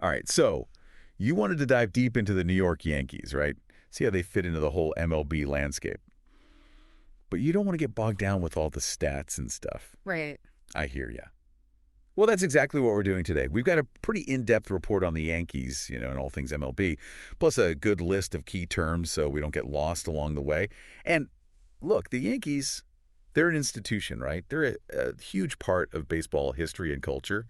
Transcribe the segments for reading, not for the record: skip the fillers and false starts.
All right, so you wanted to dive deep into the New York Yankees, right? See how they fit into the whole MLB landscape. But you don't want to get bogged down with all the stats and stuff. Right. I hear ya. Well, that's exactly what we're doing today. We've got a pretty in-depth report on the Yankees, and all things MLB, plus a good list of key terms so we don't get lost along the way. And look, the Yankees, they're an institution, right? They're a huge part of baseball history and culture.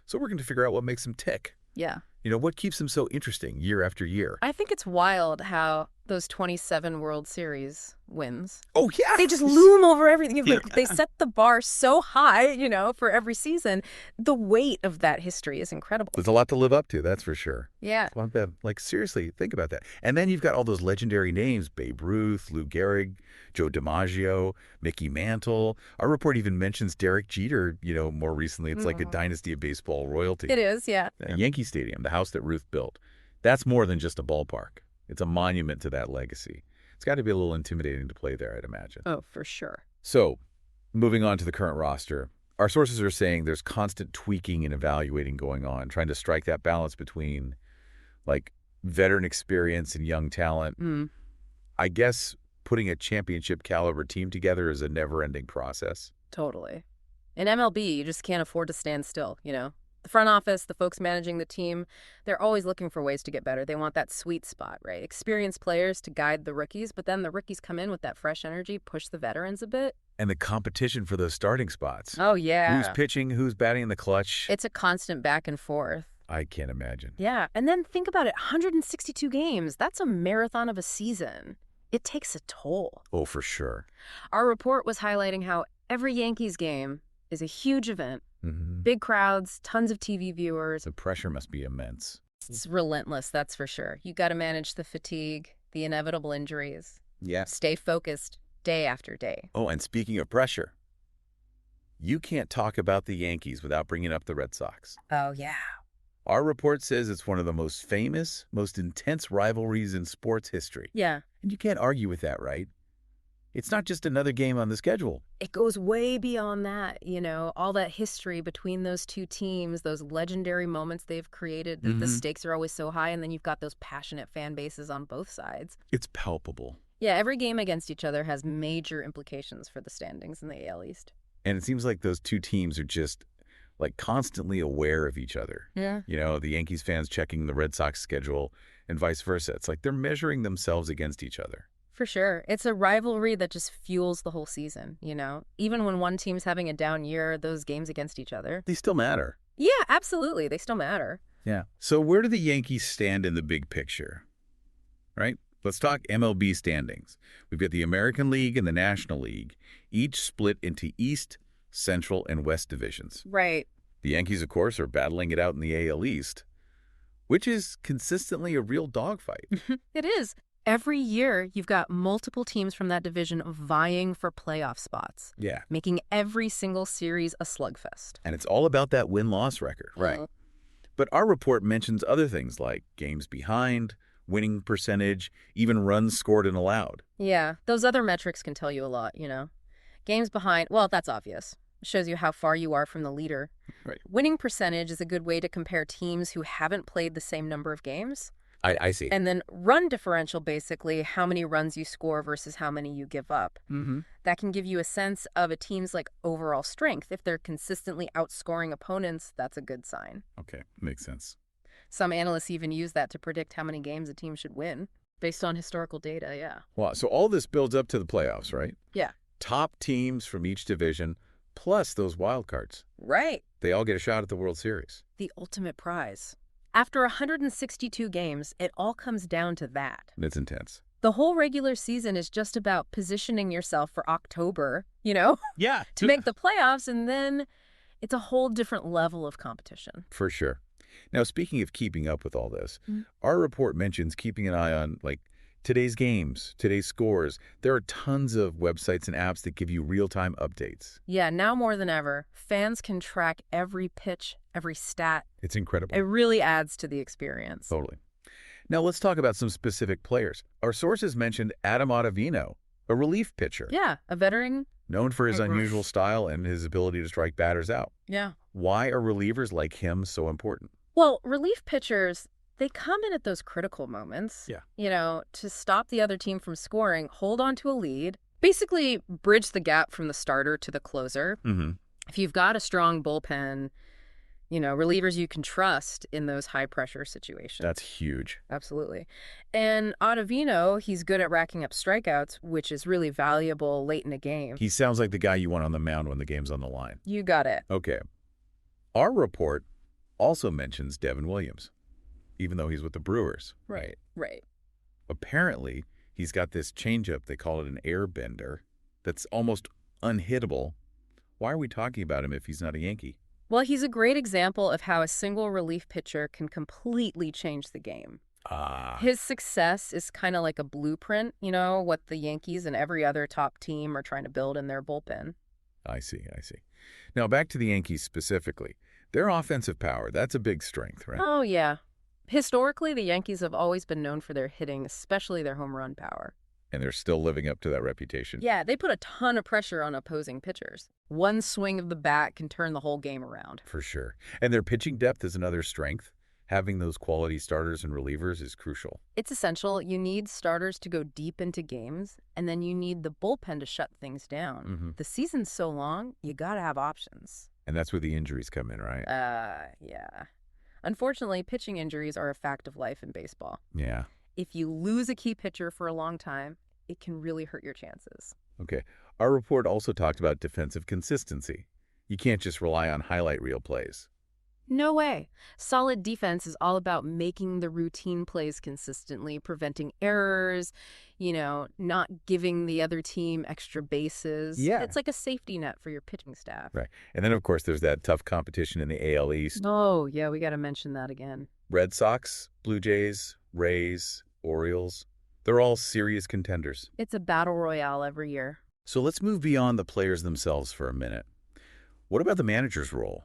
So we're going to figure out what makes them tick. Yeah. What keeps them so interesting year after year? I think it's wild how those 27 World Series wins. Oh, yeah. They just loom over everything. Yeah. They set the bar so high, for every season. The weight of that history is incredible. There's a lot to live up to, that's for sure. Yeah. Like, seriously, think about that. And then you've got all those legendary names, Babe Ruth, Lou Gehrig, Joe DiMaggio, Mickey Mantle. Our report even mentions Derek Jeter, more recently. It's like a dynasty of baseball royalty. It is, yeah. Yankee Stadium, the house that Ruth built. That's more than just a ballpark. It's a monument to that legacy. It's got to be a little intimidating to play there, I'd imagine. Oh, for sure. So, moving on to the current roster, our sources are saying there's constant tweaking and evaluating going on, trying to strike that balance between, veteran experience and young talent. I guess putting a championship caliber team together is a never-ending process. Totally. In MLB, you just can't afford to stand still, The front office, the folks managing the team, they're always looking for ways to get better. They want that sweet spot, right? Experienced players to guide the rookies, but then the rookies come in with that fresh energy, push the veterans a bit. And the competition for those starting spots. Oh, yeah. Who's pitching, who's batting in the clutch. It's a constant back and forth. I can't imagine. Yeah, and then think about it, 162 games. That's a marathon of a season. It takes a toll. Oh, for sure. Our report was highlighting how every Yankees game is a huge event. Big crowds, tons of TV viewers. The pressure must be immense. It's relentless, that's for sure. You got to manage the fatigue, the inevitable injuries. Yeah. Stay focused day after day. Oh, and speaking of pressure, you can't talk about the Yankees without bringing up the Red Sox. Oh, yeah. Our report says it's one of the most famous, most intense rivalries in sports history. Yeah. And you can't argue with that, right? It's not just another game on the schedule. It goes way beyond that, all that history between those two teams, those legendary moments they've created, the stakes are always so high, and then you've got those passionate fan bases on both sides. It's palpable. Yeah, every game against each other has major implications for the standings in the AL East. And it seems like those two teams are just, constantly aware of each other. Yeah. The Yankees fans checking the Red Sox schedule and vice versa. It's like they're measuring themselves against each other. For sure. It's a rivalry that just fuels the whole season, Even when one team's having a down year, those games against each other. They still matter. Yeah, absolutely. They still matter. Yeah. So where do the Yankees stand in the big picture? Right? Let's talk MLB standings. We've got the American League and the National League, each split into East, Central, and West divisions. Right. The Yankees, of course, are battling it out in the AL East, which is consistently a real dogfight. It is. Every year, you've got multiple teams from that division vying for playoff spots. Yeah. Making every single series a slugfest. And it's all about that win-loss record. Right. But our report mentions other things like games behind, winning percentage, even runs scored and allowed. Yeah, those other metrics can tell you a lot, Games behind, well, that's obvious. It shows you how far you are from the leader. Right. Winning percentage is a good way to compare teams who haven't played the same number of games. I see. And then run differential, basically, how many runs you score versus how many you give up. That can give you a sense of a team's overall strength. If they're consistently outscoring opponents, that's a good sign. Okay, makes sense. Some analysts even use that to predict how many games a team should win, based on historical data, yeah. Wow, so all this builds up to the playoffs, right? Yeah. Top teams from each division, plus those wild cards. Right. They all get a shot at the World Series. The ultimate prize. After 162 games, it all comes down to that. It's intense. The whole regular season is just about positioning yourself for October, Yeah. to make the playoffs, and then it's a whole different level of competition. For sure. Now, speaking of keeping up with all this, our report mentions keeping an eye on, today's games, today's scores. There are tons of websites and apps that give you real-time updates. Yeah, now more than ever, fans can track every pitch, every stat. It's incredible. It really adds to the experience. Totally. Now, let's talk about some specific players. Our sources mentioned Adam Ottavino, a relief pitcher. Yeah, a veteran. Known for his unusual style and his ability to strike batters out. Yeah. Why are relievers like him so important? Well, relief pitchers, they come in at those critical moments, Yeah. to stop the other team from scoring, hold on to a lead, basically bridge the gap from the starter to the closer. Mm-hmm. If you've got a strong bullpen, relievers you can trust in those high-pressure situations. That's huge. Absolutely. And Ottavino, he's good at racking up strikeouts, which is really valuable late in a game. He sounds like the guy you want on the mound when the game's on the line. You got it. Okay. Our report also mentions Devin Williams, even though he's with the Brewers. Right. Apparently, he's got this changeup, they call it an airbender, that's almost unhittable. Why are we talking about him if he's not a Yankee? Well, he's a great example of how a single relief pitcher can completely change the game. His success is kind of like a blueprint, what the Yankees and every other top team are trying to build in their bullpen. I see. Now, back to the Yankees specifically. Their offensive power, that's a big strength, right? Oh, yeah. Historically, the Yankees have always been known for their hitting, especially their home run power. And they're still living up to that reputation. Yeah, they put a ton of pressure on opposing pitchers. One swing of the bat can turn the whole game around. For sure. And their pitching depth is another strength. Having those quality starters and relievers is crucial. It's essential. You need starters to go deep into games, and then you need the bullpen to shut things down. Mm-hmm. The season's so long, you gotta have options. And that's where the injuries come in, right? Yeah. Unfortunately, pitching injuries are a fact of life in baseball. Yeah. If you lose a key pitcher for a long time, it can really hurt your chances. Okay. Our report also talked about defensive consistency. You can't just rely on highlight reel plays. No way. Solid defense is all about making the routine plays consistently, preventing errors, not giving the other team extra bases. Yeah. It's like a safety net for your pitching staff. Right. And then, of course, there's that tough competition in the AL East. Oh, yeah, we got to mention that again. Red Sox, Blue Jays, Rays, Orioles, they're all serious contenders. It's a battle royale every year. So let's move beyond the players themselves for a minute. What about the manager's role?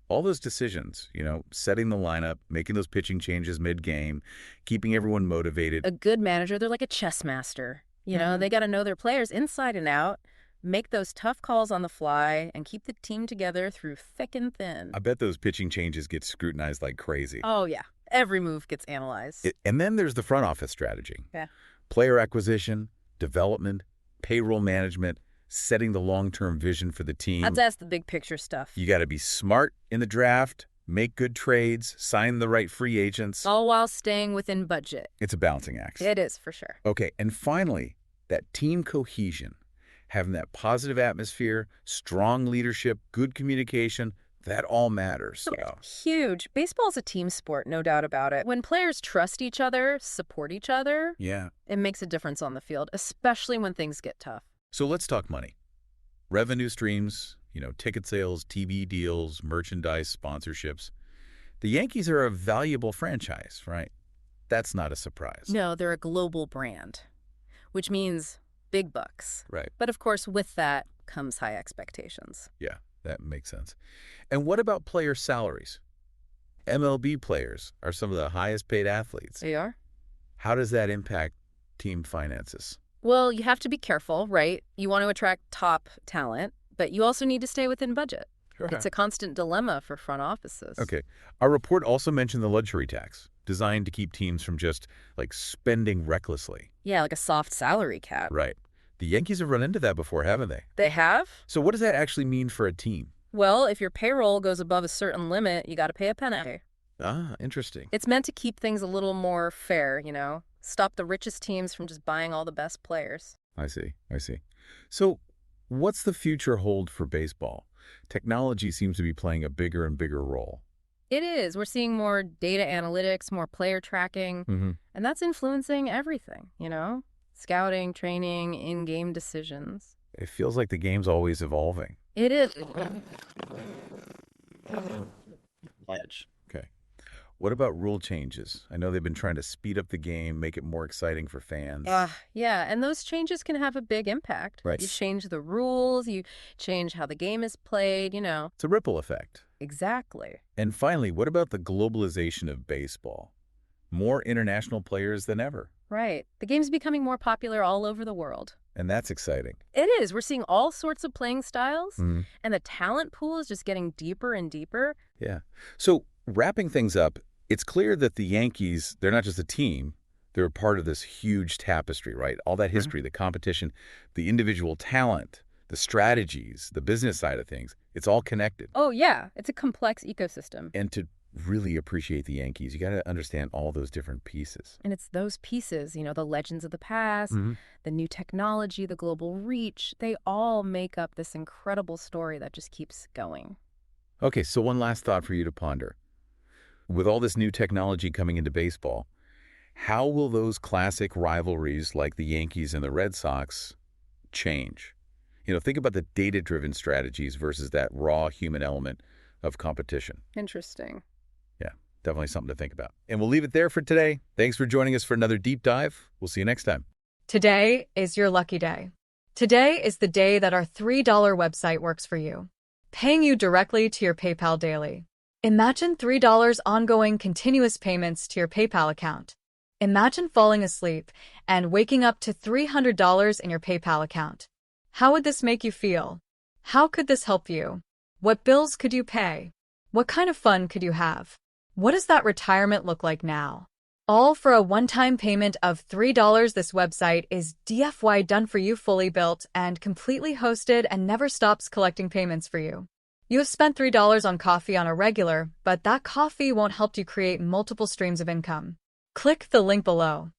All those decisions, setting the lineup, making those pitching changes mid-game, keeping everyone motivated. A good manager, they're like a chess master. They got to know their players inside and out, make those tough calls on the fly, and keep the team together through thick and thin. I bet those pitching changes get scrutinized like crazy. Oh, yeah. Every move gets analyzed. And then there's the front office strategy. Yeah. Player acquisition, development, payroll management, setting the long-term vision for the team. That's the big picture stuff. You got to be smart in the draft, make good trades, sign the right free agents. All while staying within budget. It's a balancing act. It is, for sure. Okay, and finally, that team cohesion, having that positive atmosphere, strong leadership, good communication, that all matters. So. Huge. Baseball's a team sport, no doubt about it. When players trust each other, support each other, Yeah. It makes a difference on the field, especially when things get tough. So let's talk money. Revenue streams, ticket sales, TV deals, merchandise, sponsorships. The Yankees are a valuable franchise, right? That's not a surprise. No, they're a global brand, which means big bucks. Right. But of course, with that comes high expectations. Yeah, that makes sense. And what about player salaries? MLB players are some of the highest paid athletes. They are? How does that impact team finances? Well, you have to be careful, right? You want to attract top talent, but you also need to stay within budget. Sure. It's a constant dilemma for front offices. Okay. Our report also mentioned the luxury tax, designed to keep teams from just, spending recklessly. Yeah, like a soft salary cap. Right. The Yankees have run into that before, haven't they? They have? So what does that actually mean for a team? Well, if your payroll goes above a certain limit, you got to pay a penalty. Ah, interesting. It's meant to keep things a little more fair, Stop the richest teams from just buying all the best players. I see. So what's the future hold for baseball? Technology seems to be playing a bigger and bigger role. It is. We're seeing more data analytics, more player tracking, and that's influencing everything, Scouting, training, in-game decisions. It feels like the game's always evolving. It is. Okay. What about rule changes? I know they've been trying to speed up the game, make it more exciting for fans. Yeah, and those changes can have a big impact. Right. You change the rules, you change how the game is played, It's a ripple effect. Exactly. And finally, what about the globalization of baseball? More international players than ever. Right. The game's becoming more popular all over the world. And that's exciting. It is. We're seeing all sorts of playing styles, and the talent pool is just getting deeper and deeper. Yeah. So wrapping things up, it's clear that the Yankees, they're not just a team, they're a part of this huge tapestry, right? All that history, the competition, the individual talent, the strategies, the business side of things, it's all connected. Oh, yeah. It's a complex ecosystem. And to really appreciate the Yankees, you got to understand all those different pieces. And it's those pieces, the legends of the past, the new technology, the global reach, they all make up this incredible story that just keeps going. Okay, so one last thought for you to ponder. With all this new technology coming into baseball, how will those classic rivalries like the Yankees and the Red Sox change? Think about the data-driven strategies versus that raw human element of competition. Interesting. Yeah, definitely something to think about. And we'll leave it there for today. Thanks for joining us for another deep dive. We'll see you next time. Today is your lucky day. Today is the day that our $3 website works for you, paying you directly to your PayPal daily. Imagine $3 ongoing continuous payments to your PayPal account. Imagine falling asleep and waking up to $300 in your PayPal account. How would this make you feel? How could this help you? What bills could you pay? What kind of fun could you have? What does that retirement look like now? All for a one-time payment of $3. This website is DFY done for you, fully built and completely hosted, and never stops collecting payments for you. You have spent $3 on coffee on a regular, but that coffee won't help you create multiple streams of income. Click the link below.